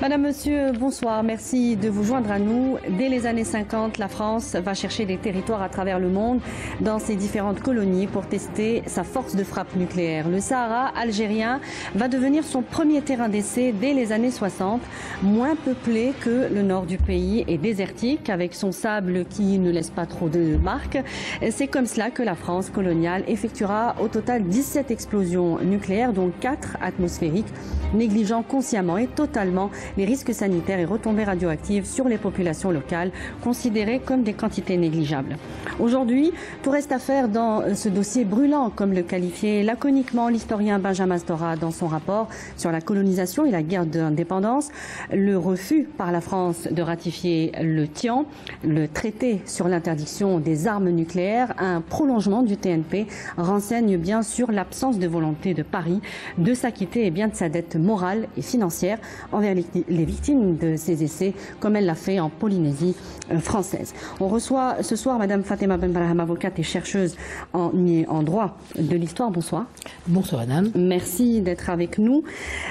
Madame, Monsieur, bonsoir. Merci de vous joindre à nous. Dès les années 50, la France va chercher des territoires à travers le monde dans ses différentes colonies pour tester sa force de frappe nucléaire. Le Sahara algérien va devenir son premier terrain d'essai dès les années 60, moins peuplé que le nord du pays et désertique, avec son sable qui ne laisse pas trop de marques. C'est comme cela que la France coloniale effectuera au total 17 explosions nucléaires, dont 4 atmosphériques, négligeant consciemment et totalement les risques sanitaires et retombées radioactives sur les populations locales, considérées comme des quantités négligeables. Aujourd'hui, tout reste à faire dans ce dossier brûlant, comme le qualifiait laconiquement l'historien Benjamin Stora dans son rapport sur la colonisation et la guerre d'indépendance. Le refus par la France de ratifier le TIAN, le traité sur l'interdiction des armes nucléaires, un prolongement du TNP, renseigne bien sur l'absence de volonté de Paris de s'acquitter bien de sa dette morale et financière envers les victimes de ces essais, comme elle l'a fait en Polynésie française. On reçoit ce soir Madame Fatema Benbrahim, avocate et chercheuse en droit de l'histoire. Bonsoir. Bonsoir Madame. Merci d'être avec nous.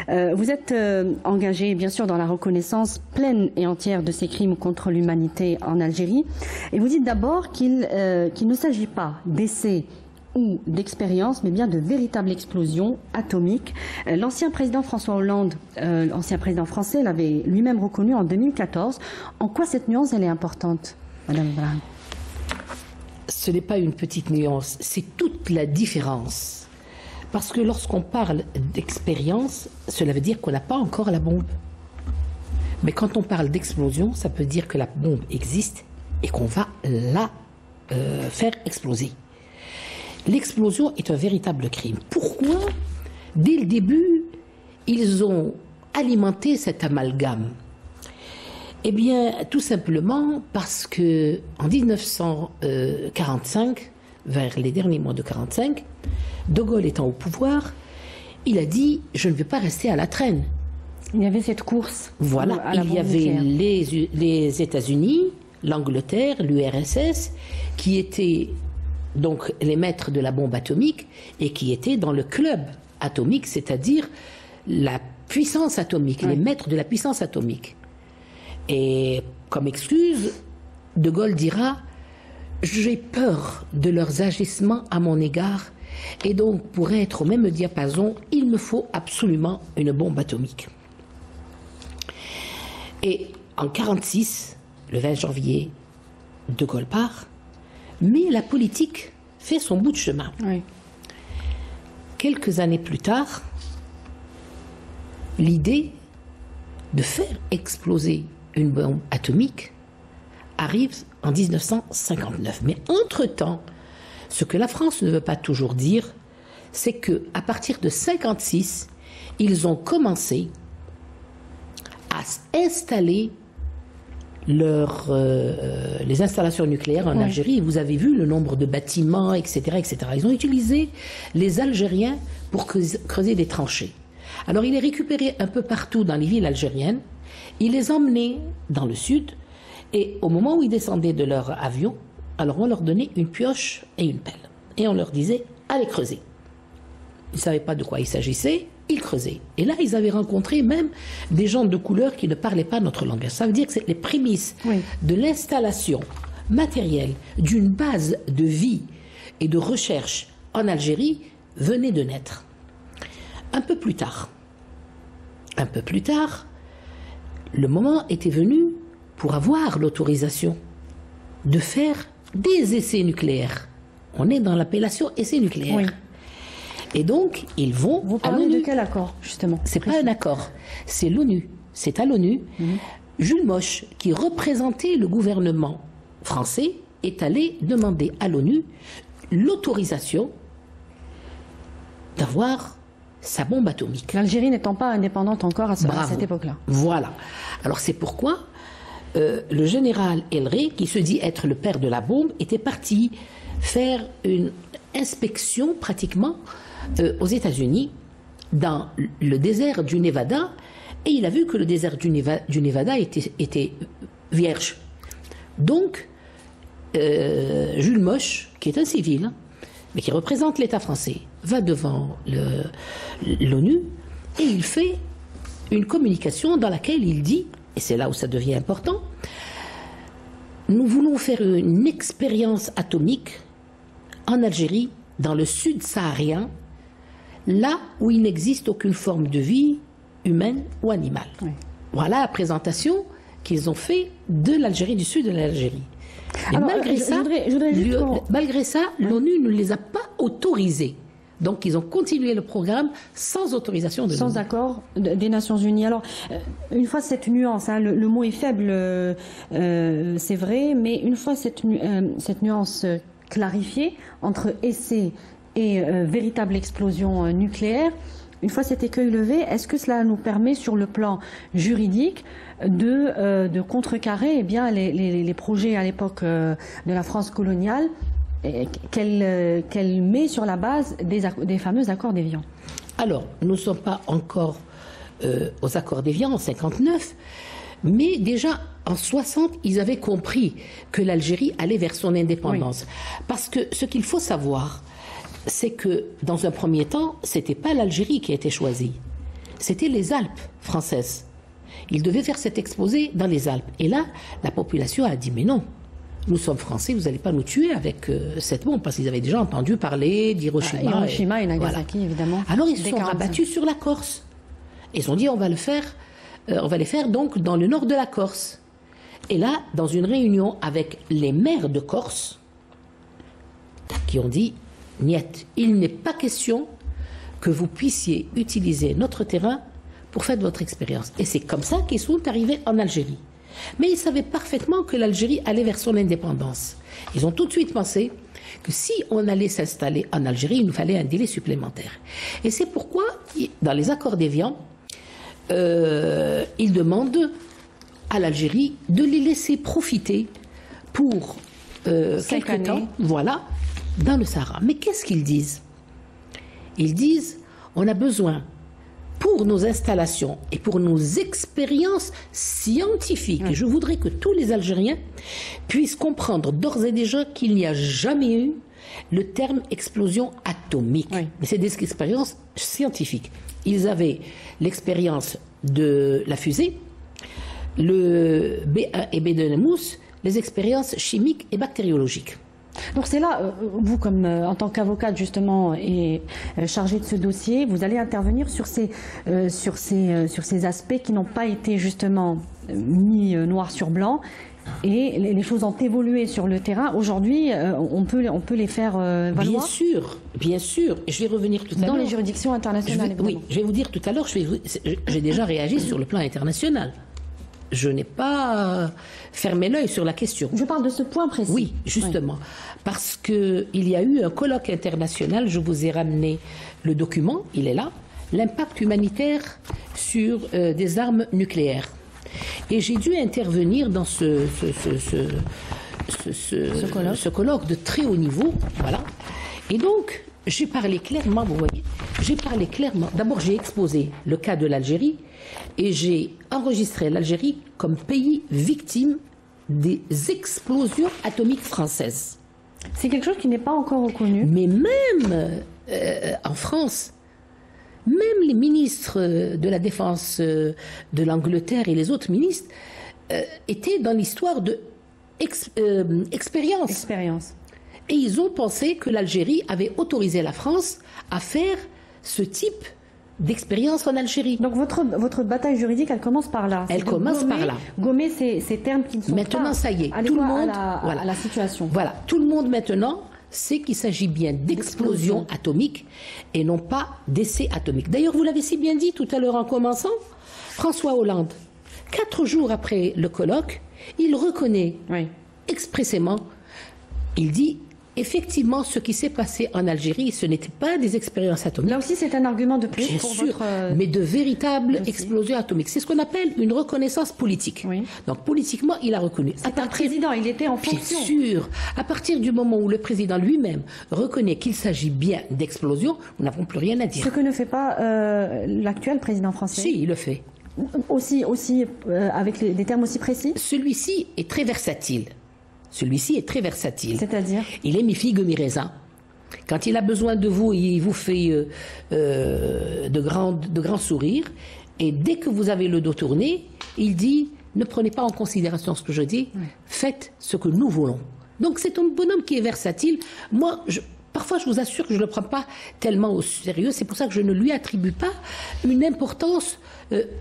Vous êtes engagée bien sûr dans la reconnaissance pleine et entière de ces crimes contre l'humanité en Algérie. Et vous dites d'abord qu'il ne s'agit pas d'essais ou d'expérience, mais bien de véritables explosions atomiques. L'ancien président François Hollande, ancien président français, l'avait lui-même reconnu en 2014. En quoi cette nuance, elle est importante, Madame Brahim? Ce n'est pas une petite nuance, c'est toute la différence. Parce que lorsqu'on parle d'expérience, cela veut dire qu'on n'a pas encore la bombe. Mais quand on parle d'explosion, ça peut dire que la bombe existe et qu'on va la faire exploser. L'explosion est un véritable crime. Pourquoi, dès le début, ils ont alimenté cet amalgame? Eh bien, tout simplement parce que en 1945, vers les derniers mois de 1945, De Gaulle étant au pouvoir, il a dit « je ne vais pas rester à la traîne ». Il y avait cette course. Voilà, il y avait les États-Unis, l'Angleterre, l'URSS, qui étaient donc les maîtres de la bombe atomique et qui étaient dans le club atomique, c'est-à-dire la puissance atomique, les maîtres de la puissance atomique. Et comme excuse, De Gaulle dira « j'ai peur de leurs agissements à mon égard et donc pour être au même diapason, il me faut absolument une bombe atomique ». Et en 1946, le 20 janvier, De Gaulle part. Mais la politique fait son bout de chemin. Oui. Quelques années plus tard, l'idée de faire exploser une bombe atomique arrive en 1959. Mais entre-temps, ce que la France ne veut pas toujours dire, c'est qu'à partir de 1956, ils ont commencé à installer les installations nucléaires en Algérie. Vous avez vu le nombre de bâtiments, etc., etc. Ils ont utilisé les Algériens pour creuser des tranchées. Alors, ils les récupéraient un peu partout dans les villes algériennes. Ils les emmenaient dans le sud. Et au moment où ils descendaient de leur avion, alors on leur donnait une pioche et une pelle. Et on leur disait « allez creuser ». Ils ne savaient pas de quoi il s'agissait. Ils creusaient. Et là, ils avaient rencontré même des gens de couleur qui ne parlaient pas notre langage. Ça veut dire que c'est les prémices de l'installation matérielle d'une base de vie et de recherche en Algérie venaient de naître. Un peu plus tard, le moment était venu pour avoir l'autorisation de faire des essais nucléaires. On est dans l'appellation essais nucléaires. Oui. Et donc, ils vont Vous parlez de quel accord, justement? C'est pas un accord, c'est l'ONU. C'est à l'ONU. Jules Moche, qui représentait le gouvernement français, est allé demander à l'ONU l'autorisation d'avoir sa bombe atomique. L'Algérie n'étant pas indépendante encore à cette époque-là. Voilà. Alors c'est pourquoi le général El Rey, qui se dit être le père de la bombe, était parti faire une inspection pratiquement aux États-Unis, dans le désert du Nevada, et il a vu que le désert du Nevada était vierge. Donc, Jules Moche, qui est un civil, mais qui représente l'État français, va devant l'ONU et il fait une communication dans laquelle il dit, et c'est là où ça devient important, nous voulons faire une expérience atomique en Algérie, dans le sud saharien, là où il n'existe aucune forme de vie humaine ou animale. Oui. Voilà la présentation qu'ils ont fait de l'Algérie, du sud de l'Algérie. Et alors, malgré ça, l'ONU ne les a pas autorisés. Donc, ils ont continué le programme sans autorisation de l'ONU. Sans accord des Nations Unies. Alors, une fois cette nuance, hein, le mot est faible, c'est vrai, mais une fois cette nuance clarifiée entre essai et véritable explosion nucléaire, une fois cet écueil levé, est-ce que cela nous permet, sur le plan juridique, de contrecarrer eh bien, les projets à l'époque de la France coloniale qu'elle met sur la base des fameux accords d'Évian? Alors, nous ne sommes pas encore aux accords d'Évian en 1959, mais déjà en 1960, ils avaient compris que l'Algérie allait vers son indépendance. Oui. Parce que ce qu'il faut savoir, c'est que dans un premier temps, ce n'était pas l'Algérie qui a été choisie, c'était les Alpes françaises. Ils devaient faire cet exposé dans les Alpes. Et là, la population a dit, mais non, nous sommes français, vous n'allez pas nous tuer avec cette bombe, parce qu'ils avaient déjà entendu parler d'Hiroshima. Hiroshima et Nagasaki, voilà. Évidemment. Alors ils se sont rabattus sur la Corse. Ils ont dit, on va les faire donc dans le nord de la Corse. Et là, dans une réunion avec les maires de Corse, qui ont dit, niet, il n'est pas question que vous puissiez utiliser notre terrain pour faire votre expérience. Et c'est comme ça qu'ils sont arrivés en Algérie. Mais ils savaient parfaitement que l'Algérie allait vers son indépendance. Ils ont tout de suite pensé que si on allait s'installer en Algérie, il nous fallait un délai supplémentaire. Et c'est pourquoi, dans les accords d'Évian, ils demandent à l'Algérie de les laisser profiter pour quelques temps, voilà, dans le Sahara. Mais qu'est-ce qu'ils disent? Ils disent, on a besoin, pour nos installations et pour nos expériences scientifiques, et je voudrais que tous les Algériens puissent comprendre d'ores et déjà qu'il n'y a jamais eu le terme explosion atomique. Oui. Mais c'est des expériences scientifiques. Ils avaient l'expérience de la fusée, le B1 et B2 Nemours, les expériences chimiques et bactériologiques. Donc c'est là, vous comme en tant qu'avocate justement et chargée de ce dossier, vous allez intervenir sur ces aspects qui n'ont pas été justement mis noir sur blanc, et les choses ont évolué sur le terrain. Aujourd'hui, on peut les faire valoir. Bien sûr. Et je vais revenir tout à l'heure. Dans les juridictions internationales. Oui, je vais vous dire tout à l'heure, j'ai déjà réagi sur le plan international. Je n'ai pas fermé l'œil sur la question. Je parle de ce point précis. Oui, justement. Oui. Parce qu'il y a eu un colloque international, je vous ai ramené le document, il est là, l'impact humanitaire sur des armes nucléaires. Et j'ai dû intervenir dans ce colloque de très haut niveau, voilà. Et donc, j'ai parlé clairement, vous voyez, d'abord j'ai exposé le cas de l'Algérie, et j'ai enregistré l'Algérie comme pays victime des explosions atomiques françaises. C'est quelque chose qui n'est pas encore reconnu. Mais même en France, même les ministres de la Défense de l'Angleterre et les autres ministres étaient dans l'histoire de expérience. Et ils ont pensé que l'Algérie avait autorisé la France à faire ce type d'expérience en Algérie. Donc votre bataille juridique, elle commence par là. Elle commence par là. Gommer ces termes qui ne sont maintenant, pas ça y est, tout le monde, à la situation. Voilà, tout le monde maintenant sait qu'il s'agit bien d'explosion atomique et non pas d'essai atomique. D'ailleurs, vous l'avez si bien dit tout à l'heure en commençant, François Hollande, 4 jours après le colloque, il reconnaît expressément, il dit effectivement, ce qui s'est passé en Algérie, ce n'était pas des expériences atomiques. Là aussi, c'est un argument de plus pour votre... mais de véritables explosions atomiques. C'est ce qu'on appelle une reconnaissance politique. Oui. Donc, politiquement, il a reconnu. C'est un président, il était en fonction. Bien sûr. À partir du moment où le président lui-même reconnaît qu'il s'agit bien d'explosion, nous n'avons plus rien à dire. Ce que ne fait pas l'actuel président français. Si, il le fait. Aussi avec des termes aussi précis. Celui-ci est très versatile. C'est-à-dire? Il est mi-figue, mi-raisin. Quand il a besoin de vous, il vous fait de grands sourires. Et dès que vous avez le dos tourné, il dit, ne prenez pas en considération ce que je dis, faites ce que nous voulons. Donc c'est un bonhomme qui est versatile. Moi, parfois, je vous assure que je ne le prends pas tellement au sérieux. C'est pour ça que je ne lui attribue pas une importance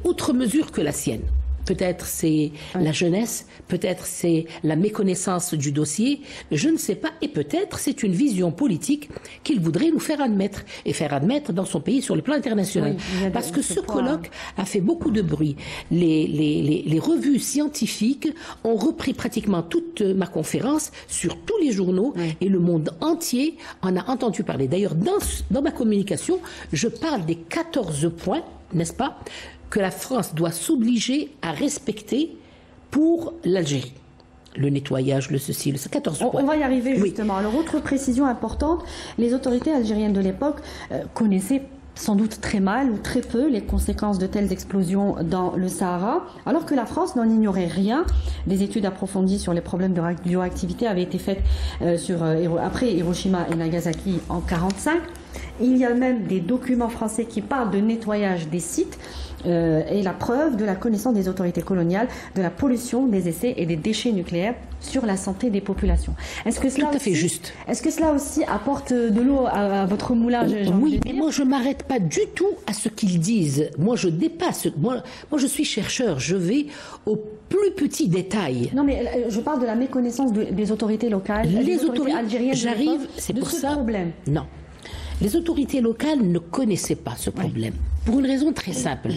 outre mesure que la sienne. Peut-être c'est la jeunesse, peut-être c'est la méconnaissance du dossier, je ne sais pas, et peut-être c'est une vision politique qu'il voudrait nous faire admettre, et faire admettre dans son pays sur le plan international. Oui, parce que ce colloque a fait beaucoup de bruit. Les revues scientifiques ont repris pratiquement toute ma conférence sur tous les journaux, et le monde entier en a entendu parler. D'ailleurs, dans ma communication, je parle des 14 points, n'est-ce pas, que la France doit s'obliger à respecter pour l'Algérie. Le nettoyage, le ceci, le 14 points. On va y arriver justement. Alors, autre précision importante, les autorités algériennes de l'époque connaissaient sans doute très mal ou très peu les conséquences de telles explosions dans le Sahara, alors que la France n'en ignorait rien. Des études approfondies sur les problèmes de radioactivité avaient été faites après Hiroshima et Nagasaki en 1945. Il y a même des documents français qui parlent de nettoyage des sites et la preuve de la connaissance des autorités coloniales de la pollution des essais et des déchets nucléaires sur la santé des populations. Est-ce que cela tout à fait juste. Est-ce que cela aussi apporte de l'eau à votre moulin? Oui, mais moi je ne m'arrête pas du tout à ce qu'ils disent. Moi je dépasse. Moi je suis chercheur. Je vais au plus petit détail. Non, mais je parle de la méconnaissance des autorités locales, les autorités algériennes. J'arrive, c'est pour ça. Problème. Non. Les autorités locales ne connaissaient pas ce problème, pour une raison très simple.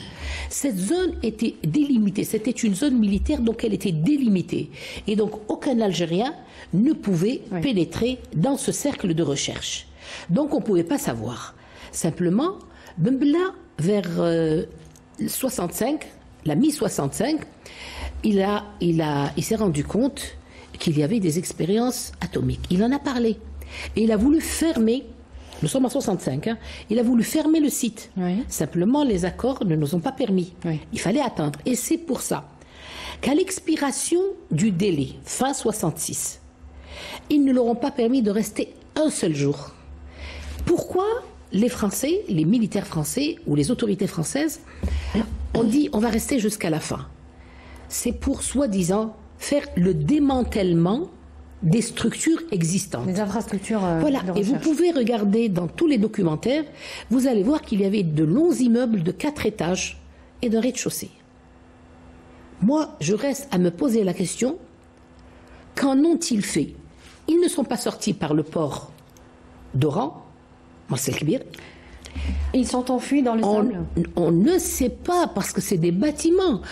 Cette zone était délimitée, c'était une zone militaire, donc elle était délimitée. Et donc aucun Algérien ne pouvait pénétrer dans ce cercle de recherche. Donc on ne pouvait pas savoir. Simplement, Bembla, vers 65, la mi-65, il s'est rendu compte qu'il y avait des expériences atomiques. Il en a parlé. Et il a voulu fermer. Nous sommes en 65, il a voulu fermer le site. Simplement, les accords ne nous ont pas permis. Il fallait attendre. Et c'est pour ça qu'à l'expiration du délai, fin 66, ils ne leur ont pas permis de rester un seul jour. Pourquoi les Français, les militaires français ou les autorités françaises ont dit on va rester jusqu'à la fin? C'est pour, soi-disant, faire le démantèlement des structures existantes. Des infrastructures voilà, et vous pouvez regarder dans tous les documentaires, vous allez voir qu'il y avait de longs immeubles de 4 étages et d'un rez-de-chaussée. Moi, je reste à me poser la question, qu'en ont-ils fait? Ils ne sont pas sortis par le port d'Oran, Marcel Kibir. Ils sont enfuis dans le sable? On ne sait pas, parce que c'est des bâtiments.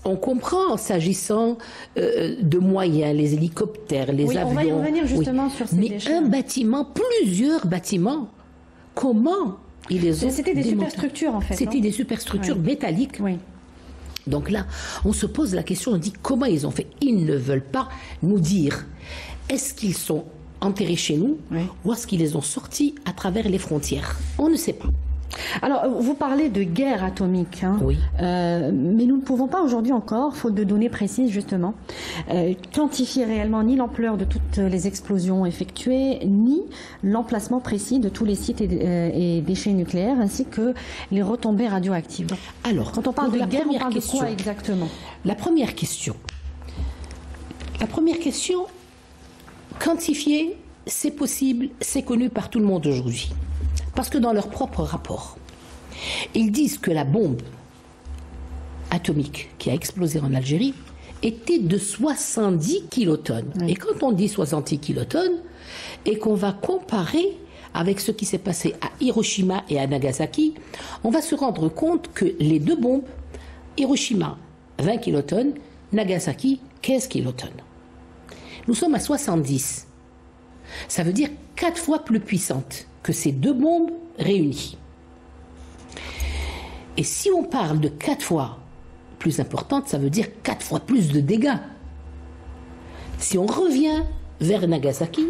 On comprend, s'agissant de moyens, les hélicoptères, les avions. On va y revenir justement sur ces déchets. Mais un bâtiment, plusieurs bâtiments, comment ils les ont C'était des superstructures en fait. C'était des superstructures métalliques. Donc là, on se pose la question, on dit comment ils ont fait? Ils ne veulent pas nous dire. Est-ce qu'ils sont enterrés chez nous ou est-ce qu'ils les ont sortis à travers les frontières? On ne sait pas. Alors, vous parlez de guerre atomique, mais nous ne pouvons pas aujourd'hui encore, faute de données précises justement, quantifier réellement ni l'ampleur de toutes les explosions effectuées, ni l'emplacement précis de tous les sites et déchets nucléaires, ainsi que les retombées radioactives. Alors, quand on parle de guerre, on parle de quoi exactement? La première question, quantifier, c'est possible, c'est connu par tout le monde aujourd'hui. Parce que dans leur propre rapport, ils disent que la bombe atomique qui a explosé en Algérie était de 70 kilotonnes. Et quand on dit 70 kilotonnes, et qu'on va comparer avec ce qui s'est passé à Hiroshima et à Nagasaki, on va se rendre compte que les deux bombes, Hiroshima 20 kilotonnes, Nagasaki 15 kilotonnes. Nous sommes à 70. Ça veut dire 4 fois plus puissante que ces deux bombes réunies. Et si on parle de 4 fois plus importante, ça veut dire 4 fois plus de dégâts. Si on revient vers Nagasaki,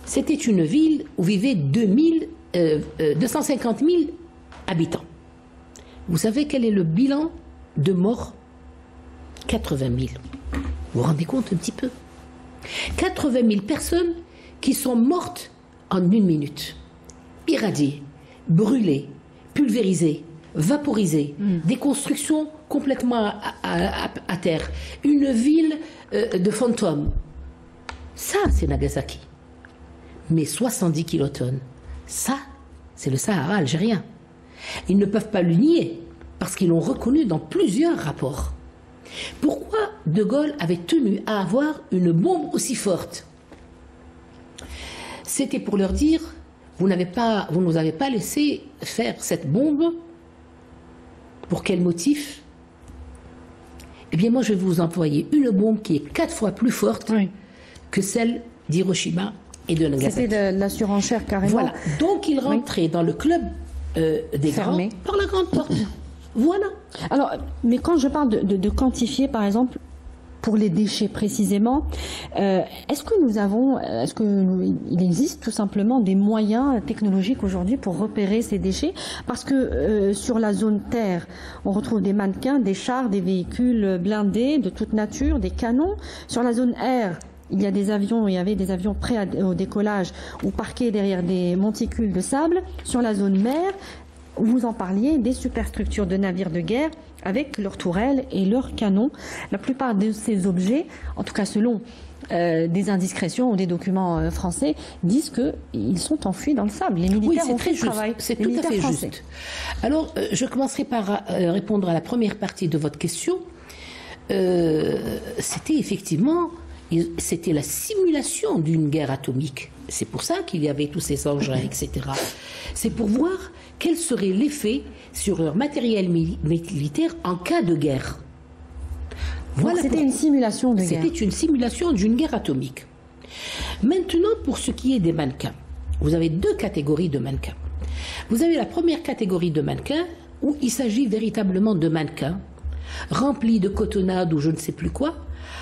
c'était une ville où vivaient 250 000 habitants. Vous savez quel est le bilan de morts? 80 000. Vous vous rendez compte un petit peu? 80 000 personnes qui sont mortes en 1 minute. Irradiées, brûlées, pulvérisées, vaporisées, des constructions complètement à terre, une ville de fantômes. Ça, c'est Nagasaki. Mais 70 kilotonnes, ça, c'est le Sahara algérien. Ils ne peuvent pas le nier, parce qu'ils l'ont reconnu dans plusieurs rapports. Pourquoi De Gaulle avait tenu à avoir une bombe aussi forte? C'était pour leur dire, vous ne nous avez pas laissé faire cette bombe. Pour quel motif? Eh bien, moi, je vais vous envoyer une bombe qui est 4 fois plus forte que celle d'Hiroshima et de Nagasaki. C'était de la surenchère carrément. Voilà. Donc, il rentrait dans le club des grands par la grande porte. Voilà. Alors, mais quand je parle de quantifier, par exemple, pour les déchets précisément, est-ce qu'il existe tout simplement des moyens technologiques aujourd'hui pour repérer ces déchets? Parce que sur la zone terre, on retrouve des mannequins, des chars, des véhicules blindés de toute nature, des canons. Sur la zone air, il y avait des avions prêts au décollage ou parqués derrière des monticules de sable. Sur la zone mer, vous en parliez, des superstructures de navires de guerre avec leurs tourelles et leurs canons. La plupart de ces objets, en tout cas selon des indiscrétions ou des documents français, disent qu'ils sont enfouis dans le sable. Les militaires ont fait le travail. C'est tout à fait juste. Alors, je commencerai par répondre à la première partie de votre question. C'était effectivement... C'était la simulation d'une guerre atomique. C'est pour ça qu'il y avait tous ces engins, etc. C'est pour voir quel serait l'effet sur leur matériel militaire en cas de guerre. Voilà. C'était une simulation de guerre. C'était une simulation d'une guerre atomique. Maintenant, pour ce qui est des mannequins, vous avez 2 catégories de mannequins. Vous avez la première catégorie de mannequins où il s'agit véritablement de mannequins remplis de cotonnade ou je ne sais plus quoi,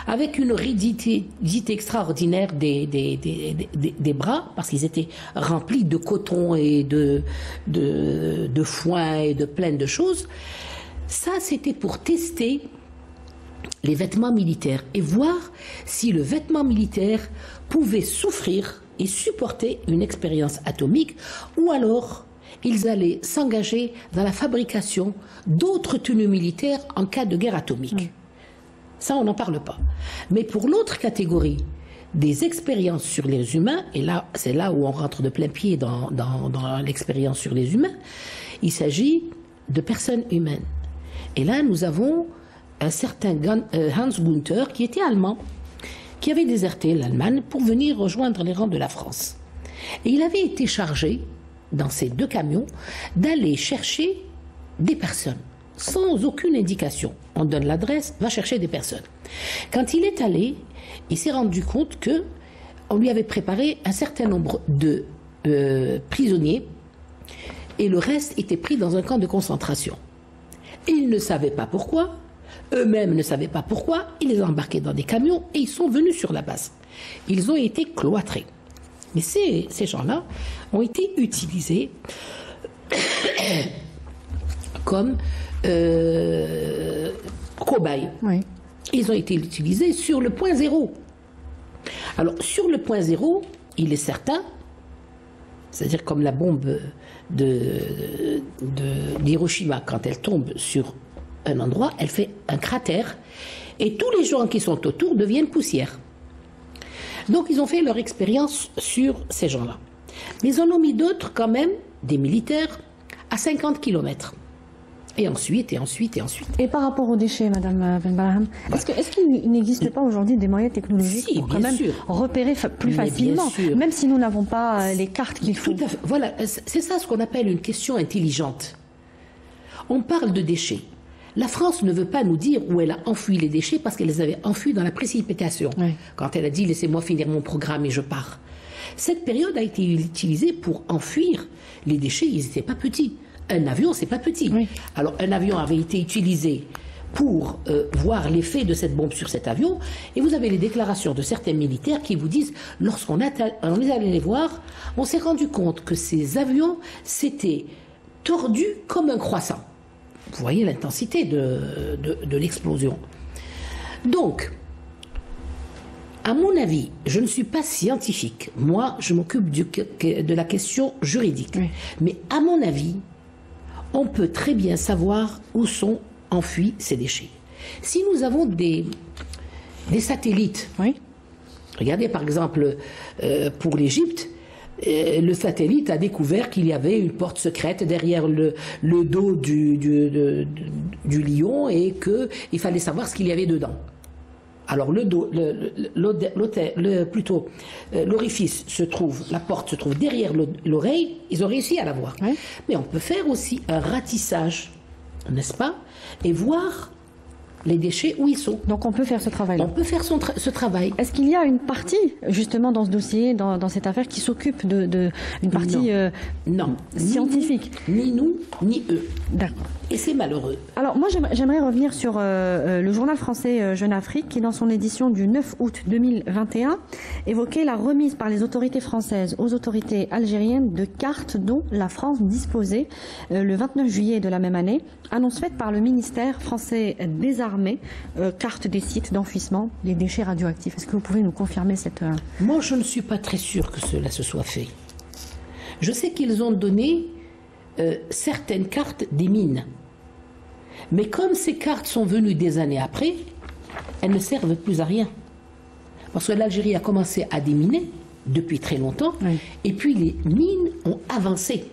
avec une rigidité extraordinaire des bras, parce qu'ils étaient remplis de coton et de foin et de plein de choses. Ça, c'était pour tester les vêtements militaires et voir si le vêtement militaire pouvait souffrir et supporter une expérience atomique, ou alors ils allaient s'engager dans la fabrication d'autres tenues militaires en cas de guerre atomique. Ça, on n'en parle pas. Mais pour l'autre catégorie, des expériences sur les humains, et là, c'est là où on rentre de plein pied dans l'expérience sur les humains, il s'agit de personnes humaines. Et là, nous avons un certain Hans Gunther, qui était allemand, qui avait déserté l'Allemagne pour venir rejoindre les rangs de la France. Et il avait été chargé, dans ces 2 camions, d'aller chercher des personnes, sans aucune indication. On donne l'adresse, va chercher des personnes. Quand il est allé, il s'est rendu compte que on lui avait préparé un certain nombre de prisonniers et le reste était pris dans un camp de concentration. Ils ne savaient pas pourquoi, eux-mêmes ne savaient pas pourquoi, ils les ont embarqués dans des camions et ils sont venus sur la base. Ils ont été cloîtrés. Mais ces gens-là ont été utilisés comme cobayes. Oui. Ils ont été utilisés sur le point zéro. Alors, sur le point zéro, il est certain, c'est-à-dire comme la bombe d'Hiroshima, quand elle tombe sur un endroit, elle fait un cratère, et tous les gens qui sont autour deviennent poussière. Donc, ils ont fait leur expérience sur ces gens-là. Mais ils en ont mis d'autres, quand même, des militaires, à 50 km. Et ensuite, et ensuite, et ensuite. Et par rapport aux déchets, Madame Ben-Baraham, est-ce qu'il n'existe pas aujourd'hui des moyens technologiques pour quand même repérer plus facilement, même si nous n'avons pas les cartes qu'il faut? Tout à fait. Voilà, c'est ça ce qu'on appelle une question intelligente. On parle de déchets. La France ne veut pas nous dire où elle a enfui les déchets parce qu'elle les avait enfouis dans la précipitation. Oui. Quand elle a dit « laissez-moi finir mon programme et je pars ». Cette période a été utilisée pour enfuir les déchets, ils n'étaient pas petits. Un avion, c'est pas petit. Oui. Alors, un avion avait été utilisé pour voir l'effet de cette bombe sur cet avion, et vous avez les déclarations de certains militaires qui vous disent, lorsqu'on est allé les voir, on s'est rendu compte que ces avions s'étaient tordus comme un croissant. Vous voyez l'intensité de l'explosion. Donc, à mon avis, je ne suis pas scientifique. Moi, je m'occupe de la question juridique. Oui. Mais à mon avis, on peut très bien savoir où sont enfouis ces déchets. Si nous avons des satellites, Oui. regardez par exemple pour l'Égypte, le satellite a découvert qu'il y avait une porte secrète derrière le dos du lion et qu'il fallait savoir ce qu'il y avait dedans. Alors l'orifice se trouve, la porte se trouve derrière l'oreille, ils ont réussi à la voir. Oui. Mais on peut faire aussi un ratissage, n'est-ce pas, et voir les déchets où ils sont. Donc on peut faire ce travail. On peut faire ce travail. Est-ce qu'il y a une partie, justement, dans ce dossier, dans cette affaire, qui s'occupe une partie Non. scientifique? Ni nous, ni eux. D'accord. Et c'est malheureux. Alors moi j'aimerais revenir sur le journal français Jeune Afrique qui dans son édition du 9 août 2021 évoquait la remise par les autorités françaises aux autorités algériennes de cartes dont la France disposait le 29 juillet de la même année, annonce faite par le ministère français des Armées, carte des sites d'enfouissement des déchets radioactifs. Est-ce que vous pouvez nous confirmer cette... Moi je ne suis pas très sûr que cela se soit fait. Je sais qu'ils ont donné certaines cartes des mines. Mais comme ces cartes sont venues des années après, elles ne servent plus à rien. Parce que l'Algérie a commencé à déminer depuis très longtemps, Oui. et puis les mines ont avancé.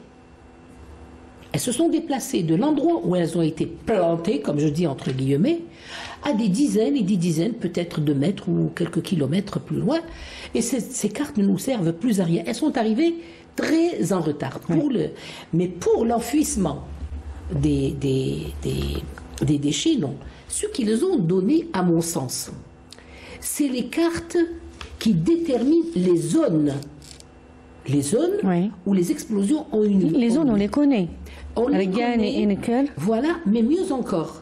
Elles se sont déplacées de l'endroit où elles ont été plantées, comme je dis entre guillemets, à des dizaines et des dizaines peut-être de mètres ou quelques kilomètres plus loin. Et ces cartes ne nous servent plus à rien. Elles sont arrivées très en retard. Mais pour l'enfouissement des déchets, non. Ce qu'ils ont donné, à mon sens, c'est les cartes qui déterminent les zones. Les zones Oui. où les explosions ont eu lieu. Les zones, on les connaît. On les Avec Gain connaît. et Nickel. Voilà, mais mieux encore,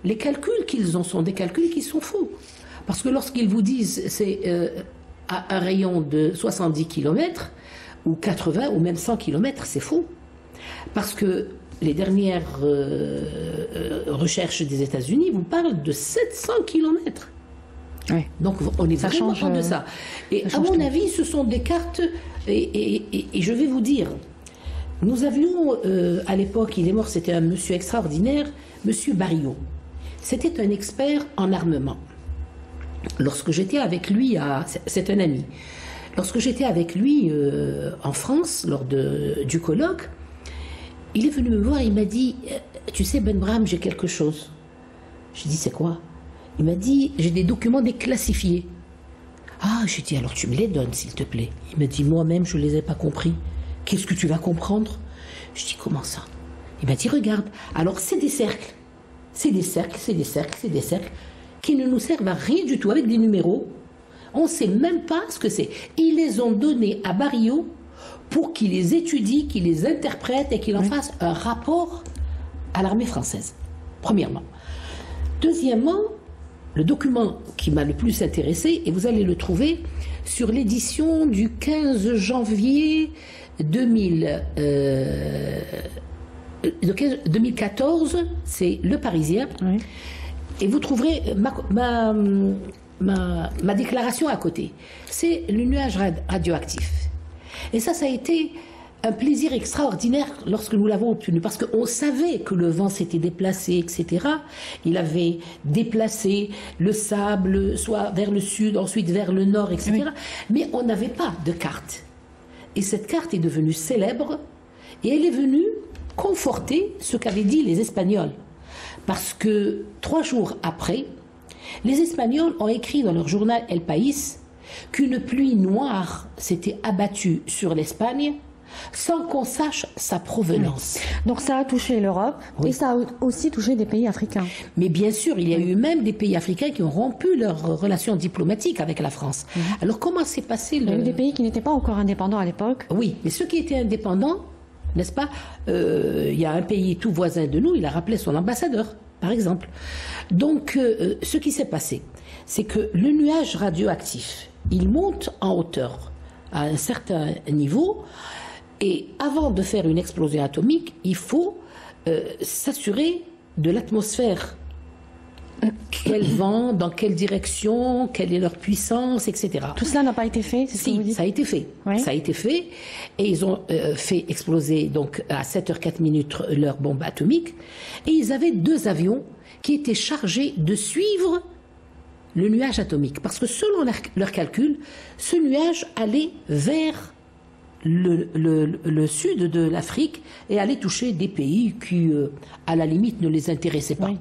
les calculs qu'ils ont sont des calculs qui sont faux. Parce que lorsqu'ils vous disent c'est à un rayon de 70 km, ou 80, ou même 100 km, c'est faux. Parce que les dernières recherches des États-Unis vous parlent de 700 km. Oui. Donc on est vraiment change, en deçà. Et à mon avis, ce sont des cartes, et je vais vous dire, nous avions à l'époque, il est mort, c'était un monsieur extraordinaire, monsieur Barillot. C'était un expert en armement. Lorsque j'étais avec lui, c'est un ami, lorsque j'étais avec lui en France, lors du colloque, il est venu me voir et il m'a dit, tu sais Ben Bram, j'ai quelque chose. J'ai dit, c'est quoi? Il m'a dit, j'ai des documents déclassifiés. Ah, j'ai dit, alors tu me les donnes, s'il te plaît. Il m'a dit, moi-même, je ne les ai pas compris. Qu'est-ce que tu vas comprendre? Je dis, comment ça? Il m'a dit, regarde, alors c'est des cercles. C'est des cercles, c'est des cercles, c'est des cercles, qui ne nous servent à rien du tout, avec des numéros. On ne sait même pas ce que c'est. Ils les ont donnés à Barillot pour qu'il les étudie, qu'il les interprète et qu'il en fasse un rapport à l'armée française, premièrement. Deuxièmement, le document qui m'a le plus intéressé, et vous allez le trouver sur l'édition du 15 janvier 2014, c'est Le Parisien, Oui. et vous trouverez ma déclaration à côté. C'est le nuage radioactif. Et ça a été un plaisir extraordinaire lorsque nous l'avons obtenu, parce qu'on savait que le vent s'était déplacé, etc. Il avait déplacé le sable, soit vers le sud, ensuite vers le nord, etc. Oui. Mais on n'avait pas de carte. Et cette carte est devenue célèbre, et elle est venue conforter ce qu'avaient dit les Espagnols. Parce que 3 jours après, les Espagnols ont écrit dans leur journal El País qu'une pluie noire s'était abattue sur l'Espagne sans qu'on sache sa provenance. Oui. Donc ça a touché l'Europe, oui. Et ça a aussi touché des pays africains. Mais bien sûr, il y a eu même des pays africains qui ont rompu leurs relations diplomatiques avec la France. Alors comment s'est passé Il y a eu des pays qui n'étaient pas encore indépendants à l'époque. Oui, mais ceux qui étaient indépendants, n'est-ce pas, il y a un pays tout voisin de nous, il a rappelé son ambassadeur, par exemple. Donc, ce qui s'est passé, c'est que le nuage radioactif, il monte en hauteur à un certain niveau, et avant de faire une explosion atomique, il faut s'assurer de l'atmosphère quel vent, dans quelle direction, quelle est leur puissance, etc. Tout cela n'a pas été fait, c'est ce que vous dites? Ça a été fait. Oui. Ça a été fait. Et ils ont fait exploser donc à 7h04 leur bombe atomique. Et ils avaient 2 avions qui étaient chargés de suivre le nuage atomique. Parce que selon leurs calculs, ce nuage allait vers le sud de l'Afrique et allait toucher des pays qui, à la limite, ne les intéressaient pas. Oui.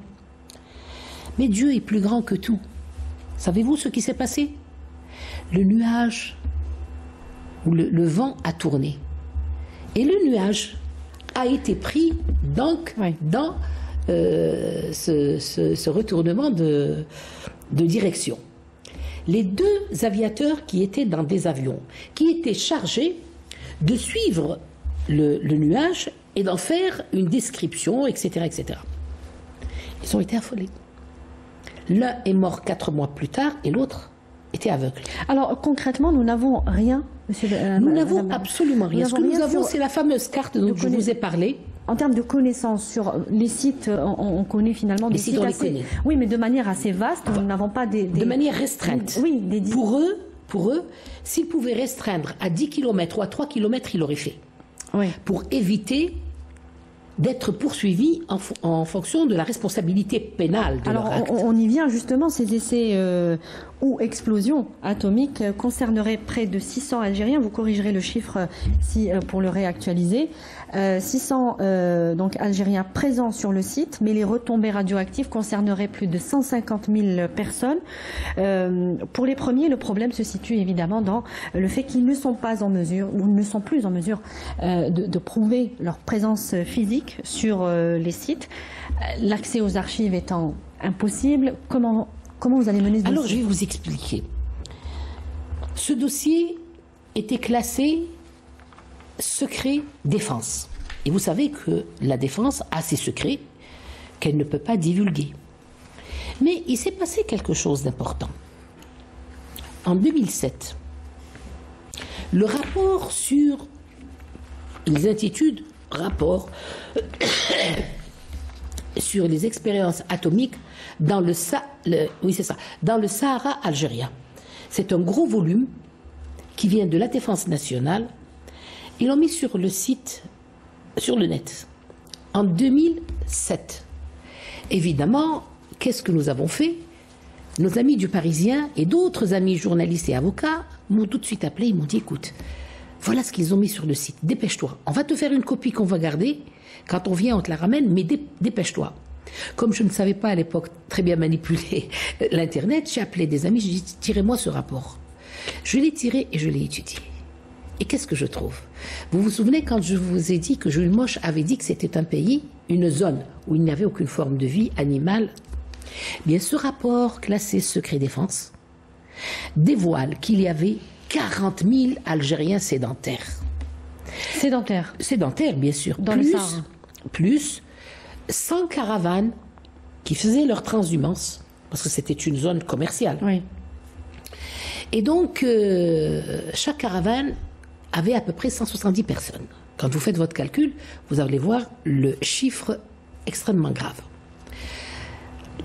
Mais Dieu est plus grand que tout. Savez-vous ce qui s'est passé? Le nuage, ou le vent a tourné. Et le nuage a été pris donc dans ce retournement de direction. Les 2 aviateurs qui étaient dans des avions, qui étaient chargés de suivre le nuage et d'en faire une description, etc., etc. Ils ont été affolés. L'un est mort 4 mois plus tard et l'autre était aveugle. Alors concrètement, nous n'avons rien, monsieur. Nous n'avons absolument rien. Ce que nous avons, c'est la fameuse carte dont je vous ai parlé. En termes de connaissances sur les sites, on connaît finalement des sites assez... Oui, mais de manière assez vaste, nous n'avons pas de manière restreinte. Oui, Pour eux, s'ils pouvaient restreindre à 10 km ou à 3 km, ils l'auraient fait. Oui. Pour éviter d'être poursuivis en fonction de la responsabilité pénale de leur acte. On y vient justement, ces essais ou explosions atomiques concerneraient près de 600 Algériens. Vous corrigerez le chiffre pour le réactualiser. 600 donc Algériens présents sur le site, mais les retombées radioactives concerneraient plus de 150 000 personnes. Pour les premiers, le problème se situe évidemment dans le fait qu'ils ne sont pas en mesure, ou ne sont plus en mesure de prouver leur présence physique sur les sites, l'accès aux archives étant impossible. Comment vous allez mener ce dossier? Alors je vais vous expliquer. Ce dossier était classé secret défense. Et vous savez que la défense a ses secrets qu'elle ne peut pas divulguer. Mais il s'est passé quelque chose d'important. En 2007, le rapport sur les attitudes rapport sur les expériences atomiques dans le Sahara algérien. C'est un gros volume qui vient de la Défense nationale. Ils l'ont mis sur le site, sur le net, en 2007. Évidemment, qu'est-ce que nous avons fait? Nos amis du Parisien et d'autres amis journalistes et avocats m'ont tout de suite appelé, ils m'ont dit, écoute, voilà ce qu'ils ont mis sur le site, dépêche-toi. On va te faire une copie qu'on va garder. Quand on vient, on te la ramène, mais dépêche-toi. Comme je ne savais pas à l'époque très bien manipuler l'Internet, j'ai appelé des amis, j'ai dit, tirez-moi ce rapport. Je l'ai tiré et je l'ai étudié. Et qu'est-ce que je trouve? Vous vous souvenez quand je vous ai dit que Jules Moche avait dit que c'était un pays, une zone où il n'y avait aucune forme de vie animale? Bien, ce rapport classé secret défense dévoile qu'il y avait 40 000 Algériens sédentaires. Sédentaires? Sédentaires, bien sûr. Dans le Sahara. Plus 100 caravanes qui faisaient leur transhumance, parce que c'était une zone commerciale. Oui. Et donc, chaque caravane avait à peu près 170 personnes. Quand vous faites votre calcul, vous allez voir le chiffre extrêmement grave.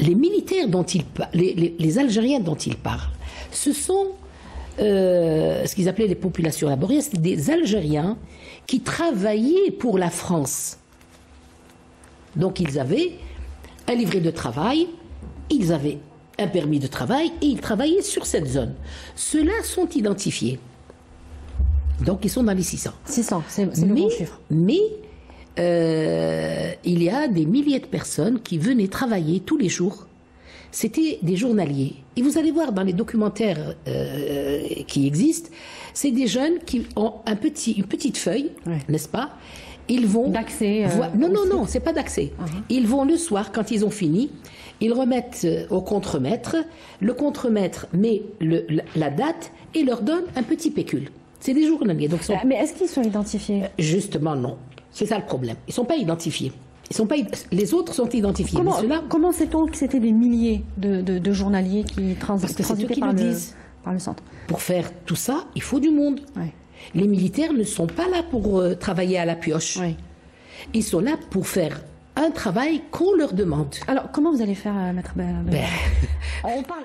Les militaires dont les Algériens dont ils parlent, ce sont ce qu'ils appelaient les populations laborieuses, c'était des Algériens qui travaillaient pour la France. Donc ils avaient un livret de travail, ils avaient un permis de travail et ils travaillaient sur cette zone. Ceux-là sont identifiés. Donc ils sont dans les 600. 600, c'est le bon chiffre. Mais il y a des milliers de personnes qui venaient travailler tous les jours. C'était des journaliers. Et vous allez voir dans les documentaires qui existent, c'est des jeunes qui ont une petite feuille, n'est-ce pas? Ils vont... D'accès Non, c'est pas d'accès. Ils vont le soir, quand ils ont fini, ils remettent au contremaître. Le contremaître met la date et leur donne un petit pécule. C'est des journaliers. Donc Mais est-ce qu'ils sont identifiés? Justement, non. C'est ça le problème. Ils ne sont pas identifiés. Les autres sont identifiés. Comment sait-on que c'était des milliers de journaliers qui transitaient par le centre? Pour faire tout ça, il faut du monde. Ouais. Les militaires ne sont pas là pour travailler à la pioche. Ouais. Ils sont là pour faire un un travail qu'on leur demande. Alors, comment vous allez faire, Maître Ben, On parle...